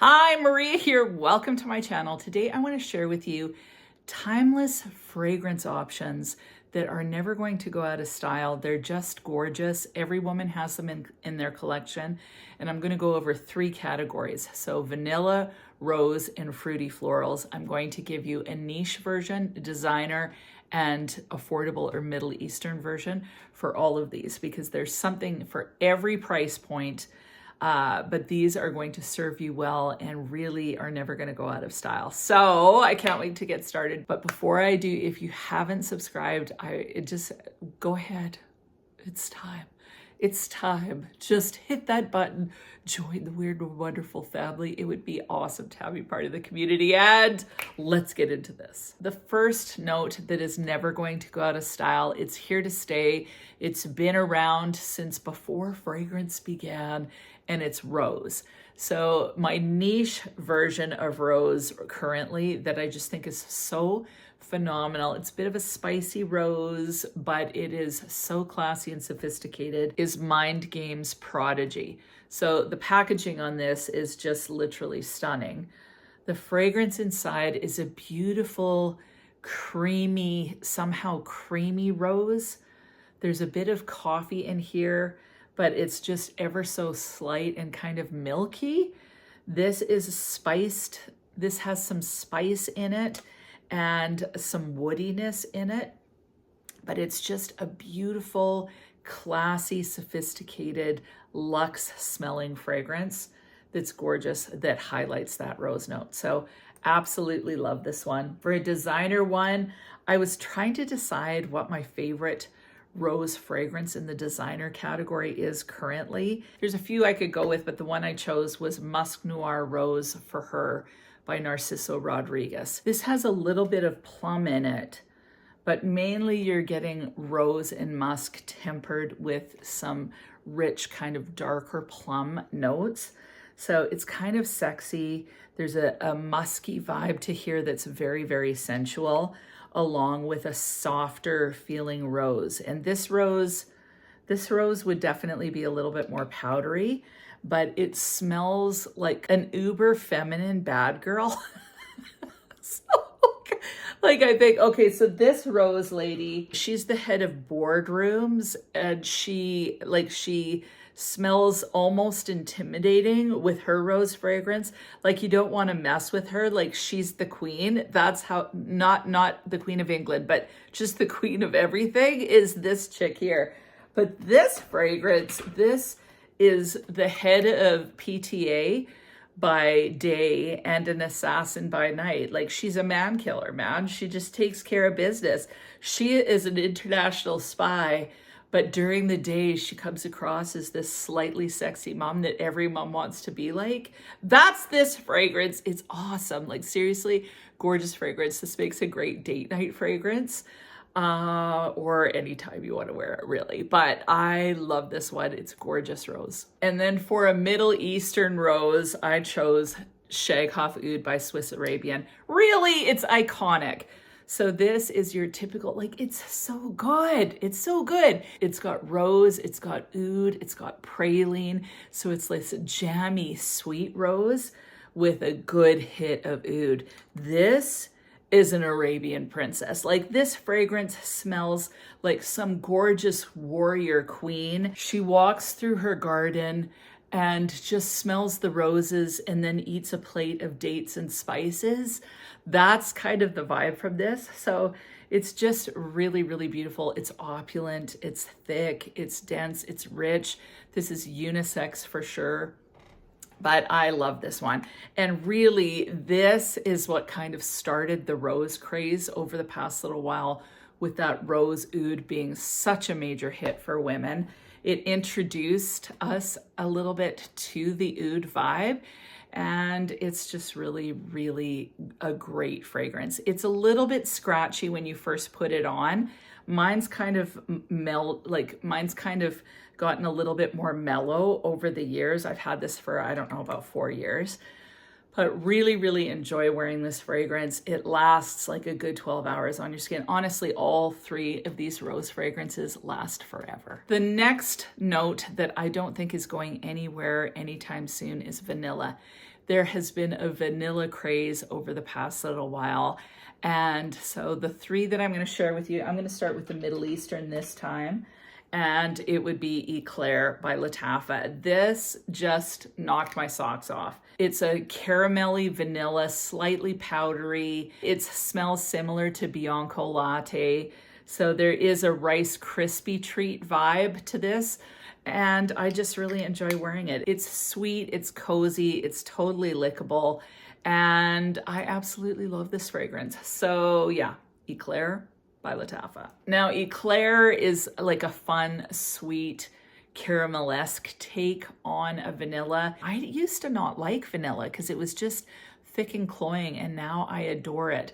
Hi, Maria here. Welcome to my channel. Today I want to share with you timeless fragrance options that are never going to go out of style. They're just gorgeous. Every woman has them in their collection. And I'm going to go over 3 categories. So vanilla, rose, and fruity florals. I'm going to give you a niche version, designer, and affordable or Middle Eastern version for all of these because there's something for every price point. But these are going to serve you well and really are never going to go out of style. So I can't wait to get started. But before I do, if you haven't subscribed, just go ahead. It's time. It's time. Just hit that button. Join the Weird and Wonderful family. It would be awesome to have you part of the community. And let's get into this. The first note that is never going to go out of style. It's here to stay. It's been around since before fragrance began, and it's rose. So my niche version of rose currently that I just think is so phenomenal. It's a bit of a spicy rose, but it is so classy and sophisticated, is Mind Games Prodigy. So the packaging on this is just literally stunning. The fragrance inside is a beautiful, creamy, somehow creamy rose. There's a bit of coffee in here, but it's just ever so slight and kind of milky. This is spiced. This has some spice in it and some woodiness in it, but it's just a beautiful, classy, sophisticated, luxe smelling fragrance that's gorgeous, that highlights that rose note. So absolutely love this one. For a designer one, I was trying to decide what my favorite rose fragrance in the designer category is currently. There's a few I could go with, but the one I chose was Musk Noir Rose for Her by Narciso Rodriguez. This has a little bit of plum in it, but mainly you're getting rose and musk tempered with some rich kind of darker plum notes. So it's kind of sexy. There's a musky vibe to here that's very, very sensual, along with a softer feeling rose. And this rose would definitely be a little bit more powdery, but it smells like an uber feminine bad girl. So, like, I think, okay, so this rose lady, she's the head of boardrooms, and she smells almost intimidating with her rose fragrance. Like, you don't want to mess with her. Like, she's the queen. That's how, not the Queen of England, but just the queen of everything is this chick here. But this fragrance, this is the head of PTA by day and an assassin by night. Like, she's a man killer, man. She just takes care of business. She is an international spy, but during the day she comes across as this slightly sexy mom that every mom wants to be like. That's this fragrance. It's awesome. Like, seriously, gorgeous fragrance. This makes a great date night fragrance. Or anytime you want to wear it, really. But I love this one. It's gorgeous rose. And then for a Middle Eastern rose, I chose Shaghof Oud by Swiss Arabian. Really, it's iconic. So this is your typical, like, it's so good. It's so good. It's got rose, it's got oud, it's got praline. So it's like a jammy, sweet rose with a good hit of oud. This is an Arabian princess. Like, this fragrance smells like some gorgeous warrior queen. She walks through her garden and just smells the roses and then eats a plate of dates and spices. That's kind of the vibe from this. So it's just really, really beautiful. It's opulent, it's thick, it's dense, it's rich. This is unisex for sure. But I love this one. And really, this is what kind of started the rose craze over the past little while, with that rose oud being such a major hit for women. It introduced us a little bit to the oud vibe, and it's just really, really a great fragrance. It's a little bit scratchy when you first put it on. Mine's kind of gotten a little bit more mellow over the years. I've had this for, I don't know, about 4 years, but really, really enjoy wearing this fragrance. It lasts like a good 12 hours on your skin. Honestly, all 3 of these rose fragrances last forever. The next note that I don't think is going anywhere anytime soon is vanilla. there has been a vanilla craze over the past little while. And so the three that I'm going to share with you, I'm going to start with the Middle Eastern this time. And it would be Eclair by Lattafa. This just knocked my socks off. It's a caramelly vanilla, slightly powdery. It smells similar to Bianco Latte. So there is a Rice Krispie treat vibe to this. And I just really enjoy wearing it. It's sweet, it's cozy, it's totally lickable. And I absolutely love this fragrance. So yeah, Eclair by Lattafa. Now, Eclair is like a fun, sweet, caramelesque take on a vanilla. I used to not like vanilla because it was just thick and cloying, and now I adore it.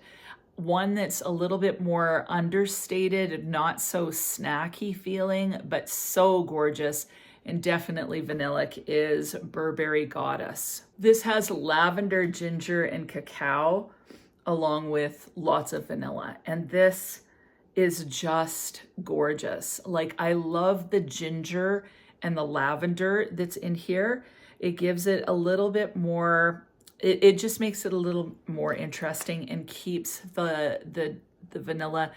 One that's a little bit more understated, not so snacky feeling, but so gorgeous and definitely vanillic is Burberry Goddess. This has lavender, ginger, and cacao along with lots of vanilla. And this is just gorgeous. Like, I love the ginger and the lavender that's in here. It gives it a little bit more, it just makes it a little more interesting and keeps the vanilla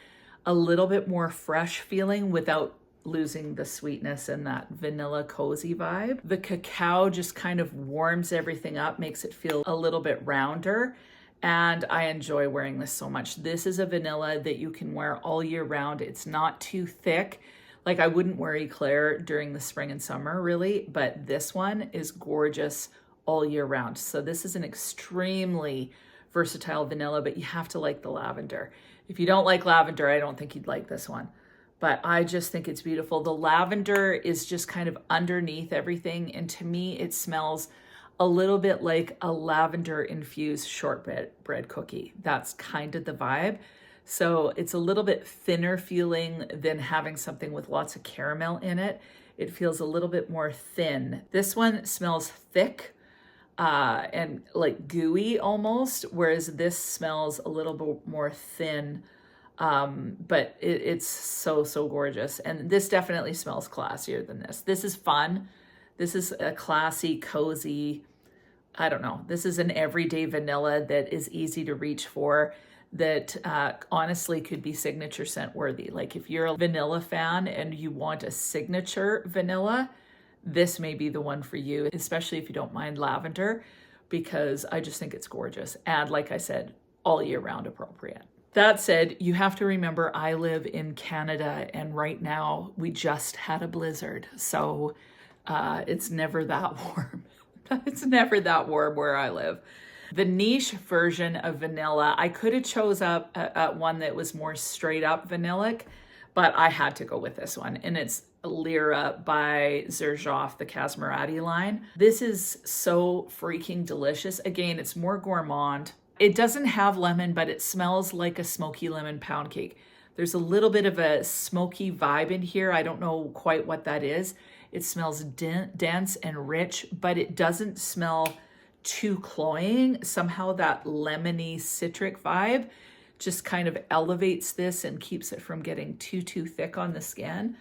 a little bit more fresh feeling without losing the sweetness and that vanilla cozy vibe. The cacao just kind of warms everything up, makes it feel a little bit rounder. And I enjoy wearing this so much. This is a vanilla that you can wear all year round. It's not too thick. Like, I wouldn't wear Eclair during the spring and summer really, but this one is gorgeous all year round. So this is an extremely versatile vanilla, but you have to like the lavender. If you don't like lavender, I don't think you'd like this one. But I just think it's beautiful. The lavender is just kind of underneath everything. And to me, it smells a little bit like a lavender infused shortbread cookie. That's kind of the vibe. So it's a little bit thinner feeling than having something with lots of caramel in it. It feels a little bit more thin. This one smells thick and like gooey almost, whereas this smells a little bit more thin. But it's so gorgeous. And this definitely smells classier than this. This is fun. This is a classy, cozy, I don't know. This is an everyday vanilla that is easy to reach for, that honestly could be signature scent worthy. Like, if you're a vanilla fan and you want a signature vanilla, this may be the one for you, especially if you don't mind lavender, because I just think it's gorgeous. And like I said, all year round appropriate. That said, you have to remember I live in Canada, and right now we just had a blizzard. So it's never that warm. It's never that warm where I live. The niche version of vanilla, I could have chose up one that was more straight up vanillic, but I had to go with this one. And it's Lyra by Xerjoff, the Casmerati line. This is so freaking delicious. Again, it's more gourmand. It doesn't have lemon, but it smells like a smoky lemon pound cake. There's a little bit of a smoky vibe in here. I don't know quite what that is. It smells dense and rich, but it doesn't smell too cloying. Somehow that lemony citric vibe just kind of elevates this and keeps it from getting too thick on the skin.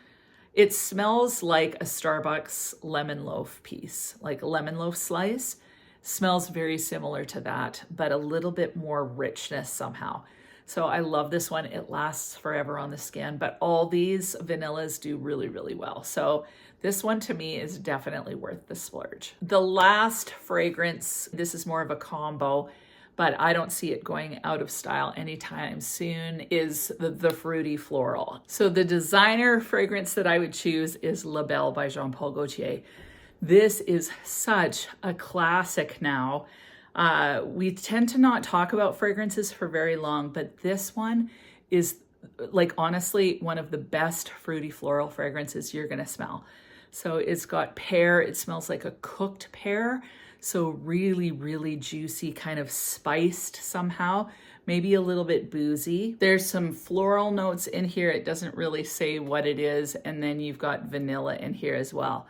It smells like a Starbucks lemon loaf piece, like a lemon loaf slice. Smells very similar to that, but a little bit more richness somehow. So I love this one. It lasts forever on the skin, but all these vanillas do really well. So this one to me is definitely worth the splurge. The last fragrance, this is more of a combo, but I don't see it going out of style anytime soon, is the Fruity Floral. So the designer fragrance that I would choose is La Belle by Jean Paul Gaultier. This is such a classic now. We tend to not talk about fragrances for very long, but this one is, like, honestly one of the best fruity floral fragrances you're gonna smell. So it's got pear, it smells like a cooked pear. So really juicy, kind of spiced somehow, maybe a little bit boozy. There's some floral notes in here. It doesn't really say what it is. And then you've got vanilla in here as well.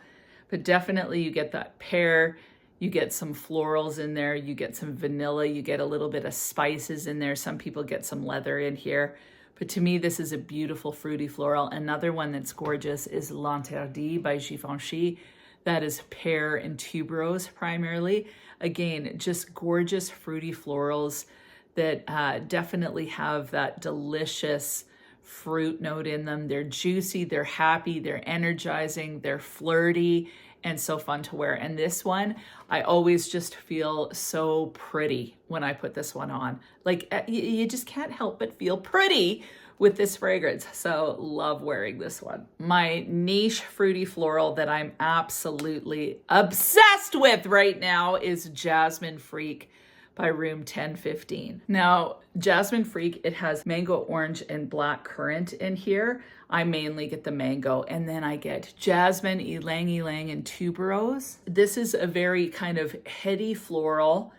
But definitely you get that pear, you get some florals in there, you get some vanilla, you get a little bit of spices in there. Some people get some leather in here. But to me, this is a beautiful fruity floral. Another one that's gorgeous is L'Interdit by Givenchy. That is pear and tuberose primarily. Again, just gorgeous fruity florals that definitely have that delicious fruit note in them. They're juicy, they're happy, they're energizing, they're flirty, and so fun to wear. And this one, I always just feel so pretty when I put this one on. Like you just can't help but feel pretty with this fragrance. So love wearing this one. My niche fruity floral that I'm absolutely obsessed with right now is Jasmine Freak by Room 1015. Now, Jasmine Freak, it has mango, orange, and black currant in here. I mainly get the mango, and then I get jasmine, ylang ylang, and tuberose. This is a very kind of heady floral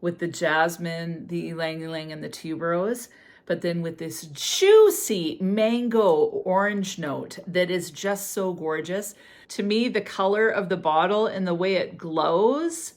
with the jasmine, the ylang ylang, and the tuberose, but then with this juicy mango orange note that is just so gorgeous. To me, the color of the bottle and the way it glows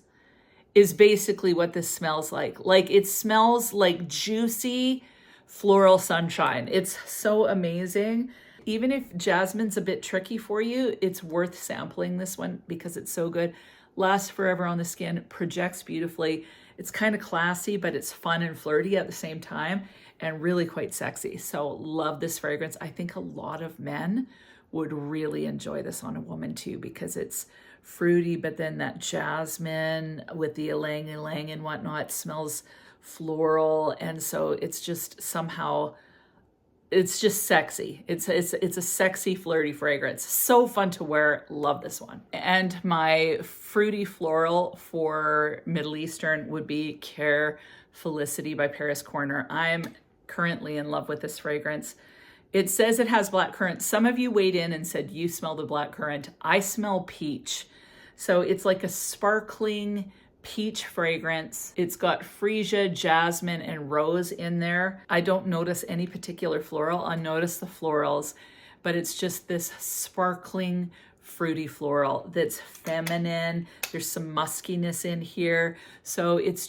is basically what this smells like. Like it smells like juicy floral sunshine. It's so amazing. Even if jasmine's a bit tricky for you, it's worth sampling this one because it's so good. Lasts forever on the skin, projects beautifully. It's kind of classy, but it's fun and flirty at the same time and really quite sexy. So love this fragrance. I think a lot of men would really enjoy this on a woman too because it's fruity, but then that jasmine with the ylang ylang and whatnot smells floral, and so it's just somehow, it's just sexy. It's a sexy, flirty fragrance. So fun to wear. Love this one. And my fruity floral for Middle Eastern would be Care Felicity by Paris Corner. I'm currently in love with this fragrance. It says it has black currant. Some of you weighed in and said you smell the black currant. I smell peach. So it's like a sparkling peach fragrance. It's got freesia, jasmine, and rose in there. I don't notice any particular floral. I notice the florals, but it's just this sparkling fruity floral that's feminine. There's some muskiness in here. So it's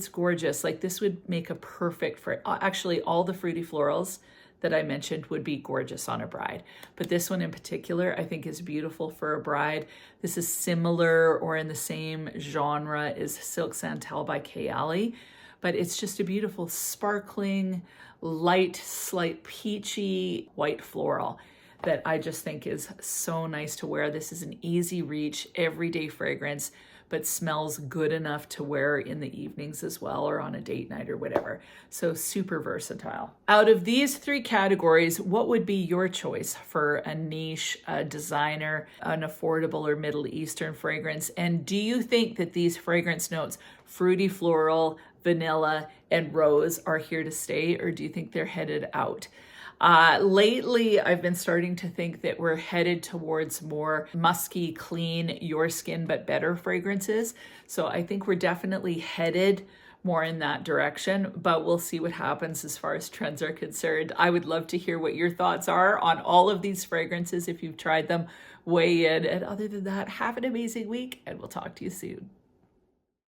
gorgeous. Like this would make a perfect for, actually all the fruity florals that I mentioned would be gorgeous on a bride. But this one in particular, I think is beautiful for a bride. This is similar or in the same genre as Silk Santal by Kayali, but it's just a beautiful, sparkling, light, slight peachy white floral that I just think is so nice to wear. This is an easy reach, everyday fragrance, but smells good enough to wear in the evenings as well or on a date night or whatever. So super versatile. Out of these three categories, what would be your choice for a niche, a designer, an affordable or Middle Eastern fragrance? And do you think that these fragrance notes, fruity floral, vanilla, and rose, are here to stay, or do you think they're headed out? Lately, I've been starting to think that we're headed towards more musky, clean, your skin but better fragrances. So I think we're definitely headed more in that direction, but we'll see what happens as far as trends are concerned. I would love to hear what your thoughts are on all of these fragrances if you've tried them. Weigh in. And other than that, have an amazing week, and we'll talk to you soon.